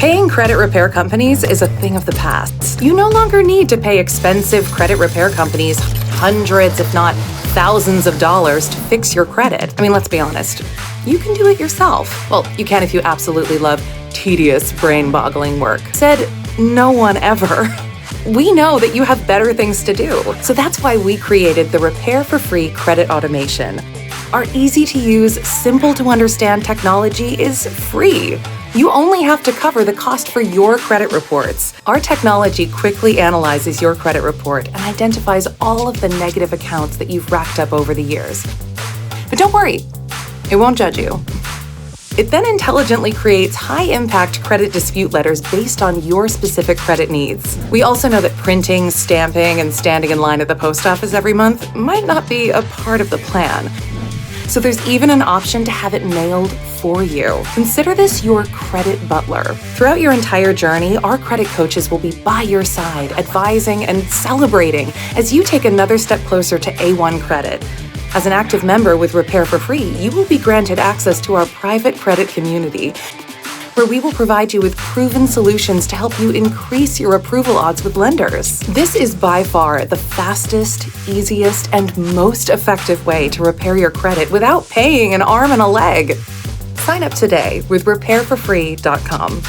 Paying credit repair companies is a thing of the past. You no longer need to pay expensive credit repair companies hundreds, if not thousands of dollars to fix your credit. I mean, let's be honest. You can do it yourself. Well, you can if you absolutely love tedious, brain-boggling work. Said no one ever. We know that you have better things to do. So that's why we created the Repair for Free Credit Automation. Our easy-to-use, simple-to-understand technology is free. You only have to cover the cost for your credit reports. Our technology quickly analyzes your credit report and identifies all of the negative accounts that you've racked up over the years. But don't worry, it won't judge you. It then intelligently creates high-impact credit dispute letters based on your specific credit needs. We also know that printing, stamping, and standing in line at the post office every month might not be a part of the plan. So there's even an option to have it mailed for you. Consider this your credit butler. Throughout your entire journey, our credit coaches will be by your side, advising and celebrating as you take another step closer to A1 credit. As an active member with Repair for Free, you will be granted access to our private credit community, where we will provide you with proven solutions to help you increase your approval odds with lenders. This is by far the fastest, easiest, and most effective way to repair your credit without paying an arm and a leg. Sign up today with repairforfree.com.